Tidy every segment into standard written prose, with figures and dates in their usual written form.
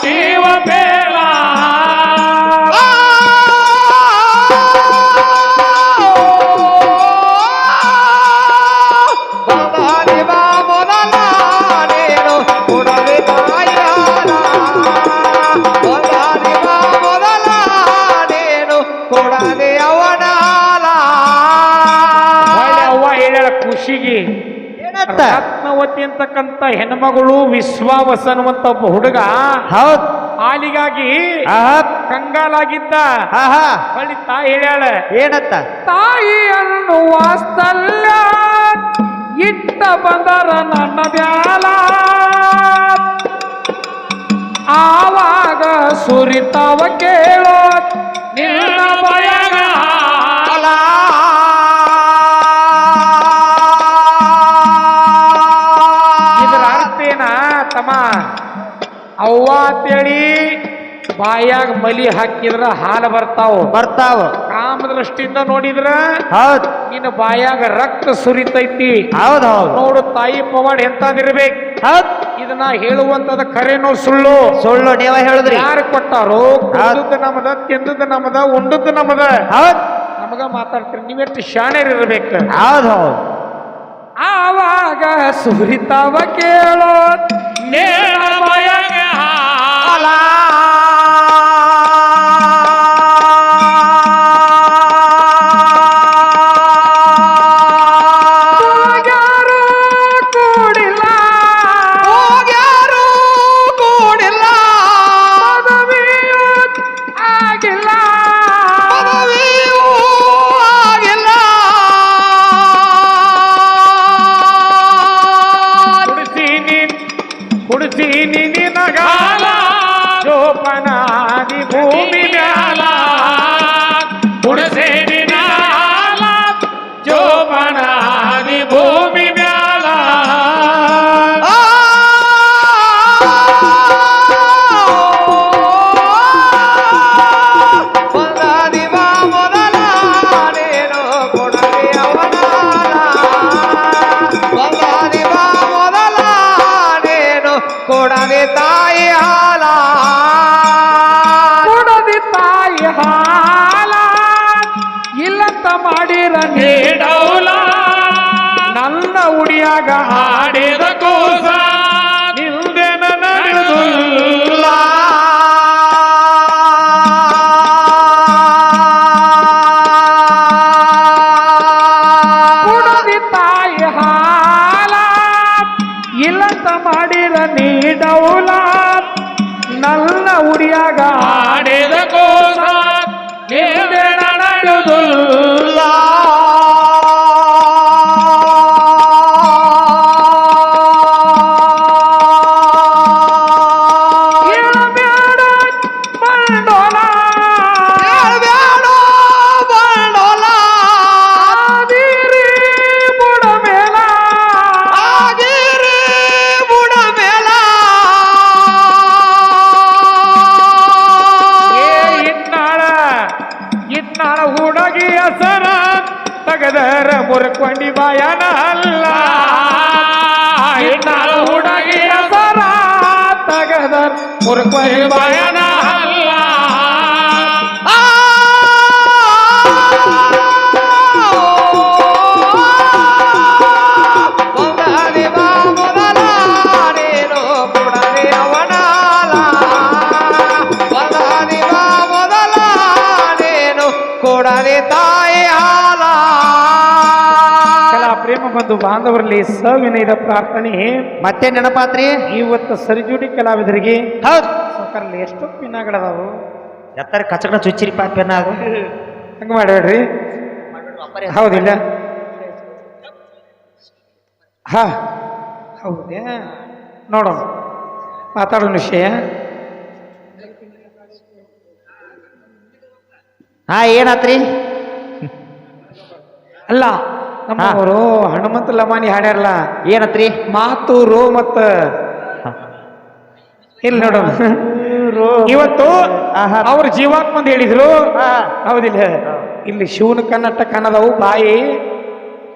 ಜೀವ ಬೇಡ ಖುಷಿಗೆ ರತ್ನವತಿ ಅಂತಕ್ಕಂಥ ಹೆಣ್ಮಗಳು ವಿಶ್ವಾವಸ ಅನ್ನುವಂತ ಒಬ್ಬ ಹುಡುಗ ಹೌದ್ ಹಾಲಿಗಾಗಿ ಕಂಗಾಲಾಗಿದ್ದ ಹೊಳ್ಳಿ ತಾಯಿ ಹೇಳ್ಯಾಳ ಏನತ್ತ ತಾಯಿ ಅನ್ನು ವಾಸ್ತಲ್ಯ ಇಟ್ಟ ಬಂದರ ನನ್ನ ಬ್ಯಾಲ ಆವಾಗ ಸುರಿತಾವ ಕೇಳೋ ನಿನ್ನ ಬಯಗ ತಮ್ಮ ಅವ್ವ ಅಂತೇಳಿ ಬಾಯಾಗ ಮಲಿ ಹಾಕಿದ್ರ ಹಾಲು ಬರ್ತಾವ ಕಾಮದೃಷ್ಟಿಯಿಂದ ನೋಡಿದ್ರ ಹೌದ್ ನಿನ್ನ ಬಾಯಾಗ ರಕ್ತ ಸುರಿತೈತಿ ಹೌದ್ ನೋಡು ತಾಯಿ ಪವಾಡ ಎಂತಾದಿರ್ಬೇಕು ಹೌದ್ ಇದನ್ನ ಹೇಳುವಂತದ ಖರೇನೋ ಸುಳ್ಳು ನೀವ ಹೇಳಿದ್ರಿ ಯಾರು ಕೊಟ್ಟಾರೋ ಕುಡಿದದ್ದು ನಮದ ತಿಂದದ್ದು ನಮದ ಉಂಡದ್ದು ನಮದ ಹೌದ್ ನಮಗ ಮಾತಾಡ್ತೀರಿ ನೀವೆಷ್ಟು ಶಾಣೆರ್ ಇರ್ಬೇಕು ಹೌದ್ ಆವಾಗ ಸುರಿತಾವ ಕೇಳೋ ನೇಳ ಬಯಗ ಹಾಲ ಜೋಪನಾದಿ ಭೂಮಿ ಮ್ಯಾಲ ಕುಡಸೇನಿ ಮ್ಯಾಲ ಜೋಪನಾದಿ ಭೂಮಿ ಮ್ಯಾಲ ಕೊಡದೆ ತಾಯಿ ಹಾಲ ಕೊಡದೆ ತಾಯಿ ಹಾಲ ಇಲ್ಲಂತ ಮಾಡಿರ ನೀಡೌಲ ನನ್ನ ಉಡಿಯಾಗ ಆಡಿದ ಕೋಸ ನಿಲ್ದೆನ ನಡೆದುಲ್ಲ ಕೊಡದೆ ತಾಯಿ ಹಾಲ ಇಲ್ಲಂತ ಮಾಡಿರ ನೀಡೌಲ ನನ್ನ ಉಡಿಯಾಗ ಆಡಿದ ಕೋಸ ನಿಲ್ದೆನ ನಡೆದುಲ್ಲ ಹುಡುಗಿ ಹೆಸರ ತಗದರ ಮುರ್ಕೊಂಡಿ ಬಾಯನ ಅಲ್ಲ ಇನ್ನಾಳ ಹುಡುಗಿ ಹೆಸರ ತಗದರ ಮುರ್ಕೊಂಡಿ ಬಾಯನ ಅಲ್ಲ ಕೊಡದೆ ತಾಯಿ ಹಾಲ ಕಲಾ ಪ್ರೇಮ ಬಂಧು ಬಾಂಧವರಲ್ಲಿ ಸವಿನಯದ ಪ್ರಾರ್ಥನೆ ಮತ್ತೆ ನೆನಪಾತ್ರಿ ಇವತ್ತು ಸರಿಜೋಡಿ ಕಲಾವಿದರಿಗೆ ಹೌದ್ ಸಕರ್ಲಿ ಎಷ್ಟು ಪಿನ್ನಗಳದಾವು ಎತ್ತರ ಕಚಕಡ ಚುಚ್ಚಿರಿ ಪಾಪಿನ ಅದು ಹಂಗ ಮಾಡಬೇಡ್ರಿ ಹೌದಿಲ್ಲ ಹಾ ಹೌದೇ ನೋಡೋಣ ಮಾತಾಡೋ ವಿಷಯ ಏನಾತ್ರಿ ಅಲ್ಲ ನಮ್ಮವರು ಹನುಮಂತ ಲಮಾನಿ ಹಾಡ್ಯಾರಲ್ಲ ಏನತ್ರಿ ಮಾತು ರೋ ಮತ್ತ ಇಲ್ಲಿ ನೋಡೋಣ ಇವತ್ತು ಅವ್ರ ಜೀವಾತ್ಮಂದ್ ಹೇಳಿದ್ರು ಹೌದಿಲ್ಲ ಇಲ್ಲಿ ಶಿವನ ಕನ್ನಟ್ಟ ಕನ್ನದವು ಬಾಯಿ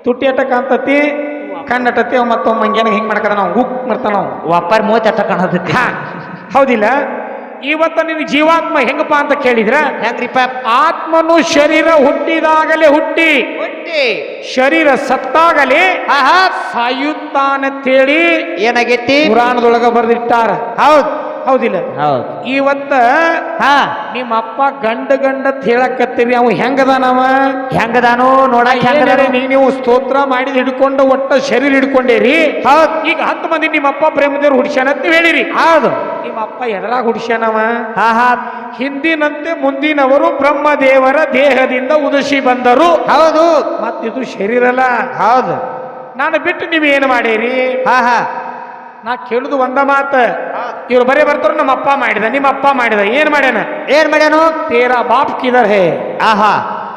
ತುಟಿ ಅಟ್ಟ ಕಾಣ್ತತಿ ಕನ್ನಟತಿ ಅವ್ ಮತ್ತೊಮ್ಮೆ ಮಂಗ್ಯಾನ ಹಿಂಗ್ ಮಾಡ್ಕದ ನಾವು ಹುಕ್ ಮಾಡ್ತಾನ ನಾವು ವಾಪರ್ ಮೂವತ್ತು ಅಟ್ಟ ಕಾಣತೈತಿ ಹೌದಿಲ್ಲ ಇವತ್ತ ನಿನ್ ಜೀವಾತ್ಮ ಹೆಂಗಪ್ಪ ಅಂತ ಕೇಳಿದ್ರ ಹೆಂಗ್ರಿಪ್ಪ ಆತ್ಮನು ಶರೀರ ಹುಟ್ಟಿದಾಗಲೇ ಹುಟ್ಟಿ ಹುಟ್ಟಿ ಶರೀರ ಸತ್ತಾಗಲೇ ಹಾ ಹಾ ಸಾಯುತ್ತಾನಂತೇಳಿ ಏನಾಗೈತಿ ಪುರಾಣದೊಳಗ ಬರ್ದಿಟ್ಟಾರ. ಹೌದ್ ಹೌದಿಲ್ಲ? ಹೌದ್ ಇವತ್ತ ಹಾ ನಿಮ್ಮ ಅಪ್ಪ ಗಂಡ ಅಂತ ಹೇಳಕತ್ತೀರಿ. ಅವ ಹೆಂಗದಾನವ? ಹೆಂಗದಾನು ನೋಡಕ್ ಹೆಂಗದಾನು ನೀವು ಸ್ತೋತ್ರ ಮಾಡಿದ್ ಹಿಡ್ಕೊಂಡು ಒಟ್ಟ ಶರೀರ ಹಿಡ್ಕೊಂಡೇರಿ. ಹೌದ್ ಈಗ 10 ಮಂದಿ ನಿಮ್ಮ ಅಪ್ಪ ಪ್ರೇಮದೇವ್ರು ಹುಡ್ಸ್ಯಾನ ಅಂತ ಹೇಳಿರಿ. ಹೌದು ನಿಮ್ಮ ಅಪ್ಪ ಎದರಾಗ ಹುಡ್ಸ್ಯಾನವ? ಹಾ ಹಾ ಹಿಂದಿನಂತೆ ಮುಂದಿನವರು ಬ್ರಹ್ಮದೇವರ ದೇಹದಿಂದ ಉದಸಿ ಬಂದರು. ಹೌದು ಮತ್ತಿದು ಶರೀರ ಅಲ್ಲ. ಹೌದು ನಾನು ಬಿಟ್ಟು ನೀವು ಏನು ಮಾಡೀರಿ? ಹಾ ಹಾ ನಾ ಕೇಳುದು ಒಂದ ಮಾತ. ಇವ್ರು ಬರೇ ಬರ್ತಾರ ನಮ್ಮ ಅಪ್ಪ ಮಾಡಿದ, ನಿಮ್ಮ ಅಪ್ಪ ಮಾಡಿದ. ಏನ್ ಮಾಡ್ಯಾನ? ಏನ್ ಮಾಡ್ಯಾನು? ತೇರಾ ಬಾಪ್ ಕಿದರ್ ಹೇ. ಆಹಾ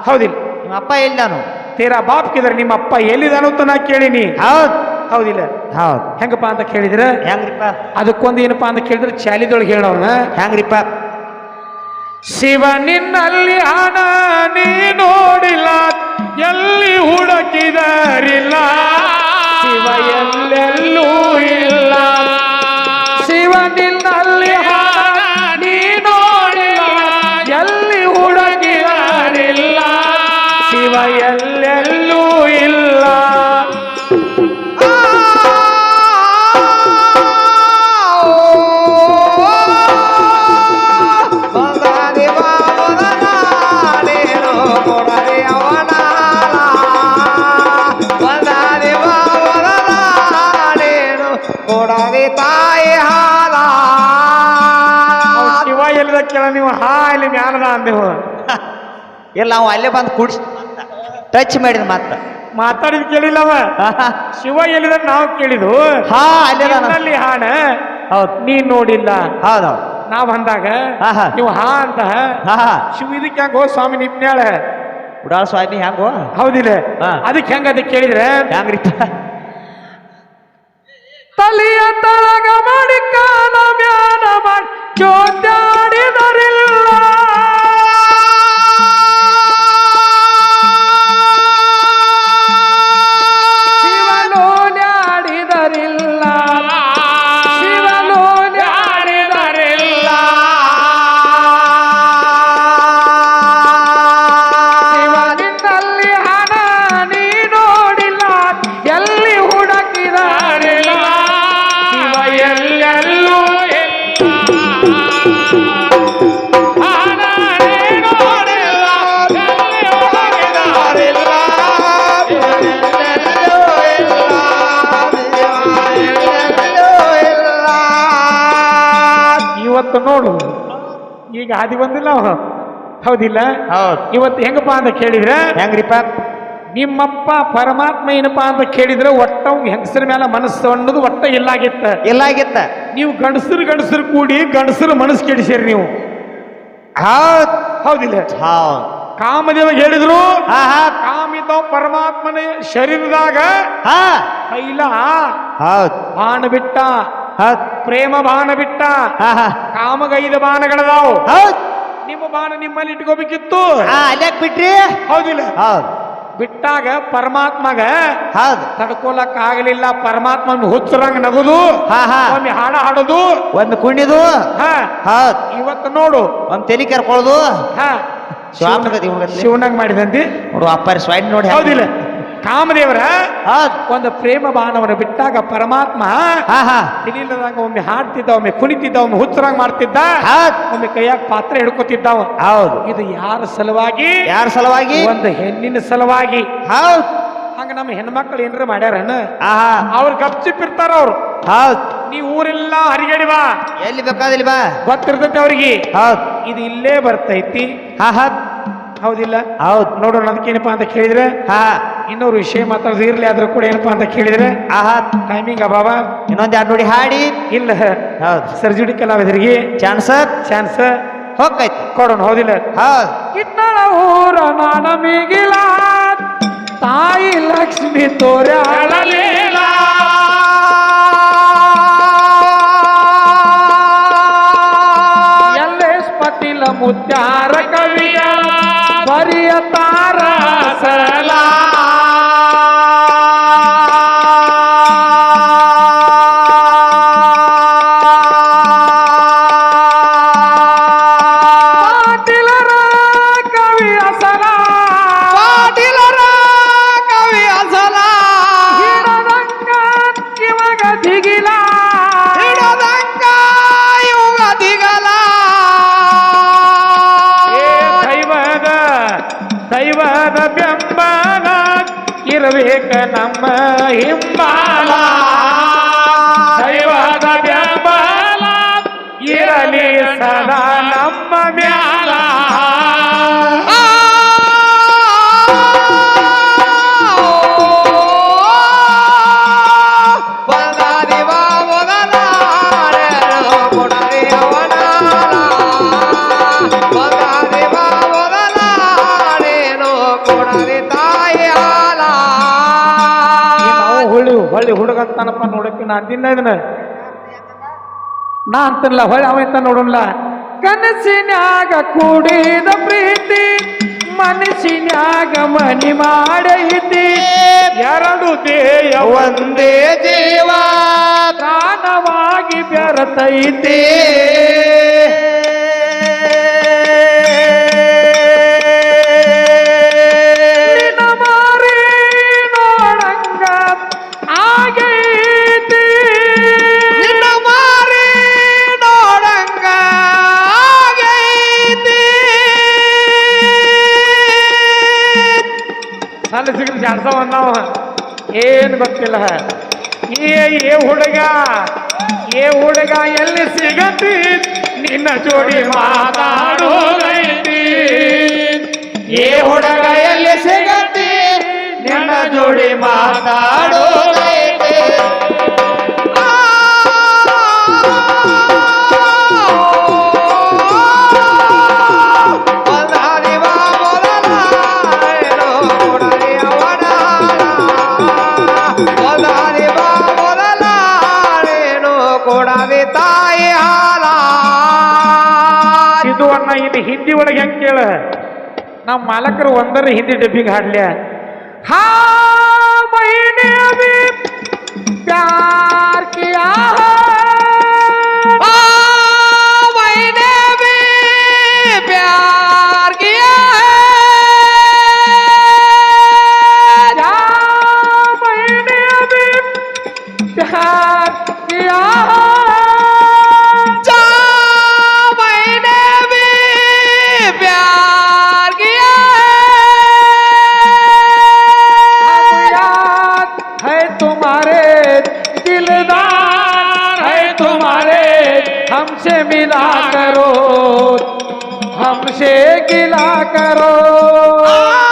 ಹೌದಿಲ್ಲ? ನಿಮ್ಮ ಅಪ್ಪ ಎಲ್ಲಿದಾನು? ತೇರಾ ಬಾಪ್ ಕಿದರ್, ನಿಮ್ಮ ಅಪ್ಪ ಎಲ್ಲಿದಾನು ಅಂತ ನಾ ಕೇಳಿನಿ. ಹೌದ್ ಹೌದಿಲ್ಲ? ಹೌದ್ ಹೆಂಗಪ್ಪ ಅಂತ ಕೇಳಿದ್ರ ಹೆಂಗ್ರಿಪ್ಪ ಅದಕ್ಕೊಂದು ಏನಪ್ಪಾ ಅಂತ ಕೇಳಿದ್ರೆ ಚಾಲಿದೊಳಗೆ ಹೇಳೋಣ. ಹೆಂಗ್ರಿಪ್ಪ ಶಿವ ನಿನ್ನಲ್ಲಿ ಹಣ ನೀ ನೋಡಿಲ್ಲ, ಎಲ್ಲಿ ಹುಡುಕಿದರಿಲ್ಲ, ಶಿವ ಎಲ್ಲೆಲ್ಲೂ ಇಲ್ಲ. ಶಿವ ನಿನ್ನಲ್ಲಿ ಹಣ ನೀ ನೋಡಿಲ್ಲ, ಎಲ್ಲಿ ಹುಡುಕಿದರಿಲ್ಲ, ಶಿವ ಎಲ್ಲೆಲ್ಲೂ ಇಲ್ಲ. ಶಿವ ಎಲ್ಲಿದ ಕೇಳ ನೀವು ಹಾ ಇಲ್ಲಿ ಮ್ಯಾಲದ ಅಂದೆವು. ಇಲ್ಲ ನಾವು ಅಲ್ಲೇ ಬಂದು ಕುಡಿಸ್ ಟಚ್ ಮಾಡಿದ ಮತ್ತ ಮಾತಾಡಿದ್ ಕೇಳಿಲ್ಲವ. ಶಿವ ಎಲ್ಲಿದ ನಾವು ಕೇಳಿದು ಹಾ ಅಲ್ಲೇ ನಿನ್ನಲ್ಲಿ ಹಾಣ ಹೌದ್ ನೀ ನೋಡಿಲ್ಲ. ಹೌದೌದು ನಾವ್ ಅಂದಾಗ ಆಹಾ. ನೀವು ಹಾ ಅಂತ ಹಾ ಹಾ ಶಿವ ಇದಕ್ಕೆ ಹೆಂಗೋ ಸ್ವಾಮಿ ನಿಪ್ನ್ಯಾಳ. ಉಡಾಳ ಸ್ವಾಮಿ ಹೆಂಗೋ ಹೌದಿಲ್ಲ? ಹಾ. ಅದಕ್ಕೆ ಹೆಂಗ ಅದಕ್ಕೆ ಕೇಳಿದ್ರೆ ಹೆಂಗ್ರಿಪ್ಪ ತಲೆಯ ತಳಗ ಮಾಡಿ ಕಾಲ ಮ್ಯಾನ ಮಾಡಿ ಚೋದ್ಯಾಡಿದರಿಲ್ಲ, ಶಿವಲೋಲ್ಯಾಡಿದರಿಲ್ಲ, ಶಿವಲೋಲ್ಯಾಡಿದರಿಲ್ಲ. ಶಿವ ನಿನ್ನಲ್ಲಿ ಹಣ ನೀ ನೋಡಿಲ್ಲ, ಎಲ್ಲಿ ಹುಡುಕಿದರಿಲ್ಲ, ಶಿವ ಎಲ್ಲೆಲ್ಲೂ ಇಲ್ಲ. ಹಣ ನೀ ನೋಡಿಲ್ಲ, ಎಲ್ಲಿ ಹುಡುಕಿದರಿಲ್ಲ, ಶಿವ ಎಲ್ಲೆಲ್ಲೂ ಇಲ್ಲ, ಶಿವ ಎಲ್ಲೆಲ್ಲೂ ಇಲ್ಲ. ಇವತ್ತು ನೋಡು ಈಗ ಹಾದಿ ಬಂದಿಲ್ಲ ಅವ. ಹೌದಿಲ್ಲ? ಹೌದ್ ಇವತ್ತು ಹೆಂಗಪ್ಪ ಅಂತ ಕೇಳಿದ್ರೆ ಹೆಂಗ್ರಿಪ್ಪ ನಿಮ್ಮಪ್ಪ ಪರಮಾತ್ಮ ಏನಪ್ಪಾ ಅಂತ ಕೇಳಿದ್ರೆ ಒಟ್ಟ ಹೆಂಗಸರ ಮೇಲೆ ಮನಸ್ಸು ಅನ್ನೋದು ಒಟ್ಟ ಇಲ್ಲಾಗಿತ್ತ. ಎಲ್ಲಾಗಿತ್ತ ನೀವು ಗಂಡಸರು ಕೂಡಿ ಗಂಡಸರು ಮನಸ್ಸು ಕೆಡಿಸಿರಿ ನೀವು. ಹೌದ್ ಹೌದಿಲ್ಲ? ಹೌದ್ ಕಾಮದೇವ ಹೇಳಿದ್ರು ಹಾ ಹಾ ಕಾಮಿತ ಪರಮಾತ್ಮನ ಶರೀರದಾಗ ಹಾ ಕೈಲ ಹೌದ್ ಬಾಣ ಬಿಟ್ಟ, ಹೌದ್ ಪ್ರೇಮ ಬಾಣ ಬಿಟ್ಟ, ಹಾ ಹಾ ಕಾಮಗೈದ ಬಾಣಗಳದಾವು. ಹೌದ್ ನಿಮ್ಮ ಬಾಣ ನಿಮ್ಮಲ್ಲಿ ಇಟ್ಕೋಬೇಕಿತ್ತು. ಹಾ ಅಲ್ಯಾಕ್ ಬಿಟ್ರಿ? ಹೌದಿಲ್ಲ? ಹೌದ್ ಬಿಟ್ಟಾಗ ಪರಮಾತ್ಮಗ ಹೌದ್ ತಡ್ಕೊಳಕ್ ಆಗಲಿಲ್ಲ. ಪರಮಾತ್ಮ ಹುಚ್ಚರಂಗ ನಗುದು, ಹಾ ಹಾ ಒಮ್ಮೆ ಹಾಡ ಹಾಡೋದು. ಒಮ್ಮೆ ಕುಣಿದು ಹ ಹೌದ್ ಇವತ್ತು ನೋಡು ಒಮ್ಮೆ ತಲಿ ಕರ್ಕೊಳ್ಳೋದು ಹ ಶಿವನಾಗ ಮಾಡಿದಂತೆ ನೋಡು ಅಪ್ಪಾರಿ ಸ್ವಾಮಿ ನೋಡಿ ಹೌದಿಲ್ಲ? ಕಾಮದೇವರ ಹೌದ್ ಒಂದು ಪ್ರೇಮ ಬಾಣವನ್ನು ಬಿಟ್ಟಾಗ ಪರಮಾತ್ಮ ಹಾ ಹಾ ತಿಳಿಲ್ಲದಂಗ ಒಮ್ಮೆ ಹಾಡ್ತಿದ್ದ, ಒಮ್ಮೆ ಕುಣಿತಿದ್ದ, ಒಮ್ಮೆ ಹುಚ್ಚರಂಗ ಮಾಡ್ತಿದ್ದ, ಹೌದ್ ಒಮ್ಮೆ ಕೈಯಾಗ ಪಾತ್ರೆ ಹಿಡ್ಕೊತಿದ್ದಾವ. ಹೌದು ಇದು ಯಾರ ಸಲುವಾಗಿ? ಯಾರ ಸಲುವಾಗಿ? ಒಂದು ಹೆಣ್ಣಿನ ಸಲುವಾಗಿ. ಹೌದ್ ಹಂಗ ನಮ್ಮ ಹೆಣ್ಮಕ್ಳು ಏನ್ರ ಮಾಡ್ಯಾರನ ಆಹಾ ಅವ್ರ ಗಪ್ಚಿಪ್ ಇರ್ತಾರ. ಅವ್ರು ಹೌದ್ ನೀ ಊರೆಲ್ಲ ಹರಿಗಡಿ ಬಾ, ಎಲ್ಲಿ ಬೇಕಾದಿಲ್ಲ ಬಾ, ಗೊತ್ತಿರ್ತೈತಿ ಅವ್ರಿಗೆ ಹೌದ್ ಇದು ಇಲ್ಲೇ ಬರ್ತೈತಿ. ಹಾ ಹಾ ಹೌದಿಲ್ಲ? ಹೌದ್ ನೋಡೋಣ. ಅದಕ್ಕೇನಪ್ಪಾ ಅಂತ ಕೇಳಿದ್ರೆ ಹಾ ಇನ್ನೊಂದು ವಿಷಯ ಮಾತಾಡೋದು ಇರ್ಲಿ. ಆದ್ರೂ ಕೂಡ ಏನಪ್ಪಾ ಅಂತ ಕೇಳಿದ್ರೆ ಆಹಾ ಟೈಮಿಂಗ್ ಅಭಾವ. ಇನ್ನೊಂದ್ ಎರಡು ನೋಡಿ ಹಾಡಿ ಇಲ್ಲ ಹೌದ್ ಸರ್ಜುಡಿ ಕಲಾವಿದರಿಗೆ ಚಾನ್ಸ್ ಚಾನ್ಸ್ ಹೋಗೈತಿ ಕೊಡೋಣ. ಹೌದಿಲ್ಲ? ಹೌದ್ ಇಟ್ಟಳ ಊರ ನಾನ ಮೀಗಿಲ, ತಾಯಿ ಲಕ್ಷ್ಮಿ ತೋರ್ಯಾಳಲೀಲ, ಎಲ್ಲೇಶ್ ಪತಿಲ ಮುತ್ಯಾರ ಕವಿಯ ಬರಿಯ ತಾರ ಸರಳ. ಇರಬೇಕ ನಮ್ಮ ಹಿಂಬಾಲ ದೈವದ ಬೆಂಬಲ ಇರಲಿ ಸದಾ ನಮ್ಮ ಮ್ಯಾಲ ಹೊಳ್ಳಿ ಹುಡುಗಂತಾನಪ್ಪ ನೋಡಕ್ಕೆ ನಾ ಅಂತಿಲ್ಲ ಇದನ್ನ ನಾ ಅಂತಲ್ಲ ಹೊಳ್ಳಿ ಅವ ಅಂತ ನೋಡಲ್ಲ ಕನಸಿನ್ಯಾಗ ಕೂಡಿದ ಪ್ರೀತಿ ಮನಸ್ಸಿನ್ಯಾಗ ಮನಿ ಮಾಡೈತಿ ಎರಡು ದೇಹ ಒಂದೇ ಜೀವ ಪ್ರಾಣವಾಗಿ ಬೆರತೈತಿ ಸಿಗಲಿ ಜಾಡ್ಸವ ನಾವು ಏನು ಗೊತ್ತಿಲ್ಲ ಏ ಹುಡುಗ ಎಲ್ಲಿ ಸಿಗತಿ ನಿನ್ನ ಜೋಡಿ ಮಾತಾಡೋದೈತಿ ಏ ಹುಡುಗ ಎಲ್ಲಿ ಸಿಗತಿ ನಿನ್ನ ಜೋಡಿ ಮಾತಾಡೋದೈತಿ ಇದು ಅನ್ನ ಇಲ್ಲಿ ಹಿಂದಿ ಒಳಗೆ ಹೆಂಗ್ ಕೇಳ ನಮ್ಮ ಮಾಲಕರು ಒಂದರ ಹಿಂದಿ ಡಬ್ಬಿಂಗ್ ಹಾಡ್ಲ್ಯ ಹಾ ಮೈನೆ ಅಭಿ ಪ್ಯಾರ್ ಕಿಯಾ ಮೈನೆ ಅಭಿ ಪ್ಯಾರ್ ಕಿಯಾ ಮೈನೆ ಅಭಿ ಪ್ಯಾರ್ ಕಿಯಾ हमसे मिला करो हमसे गिला करो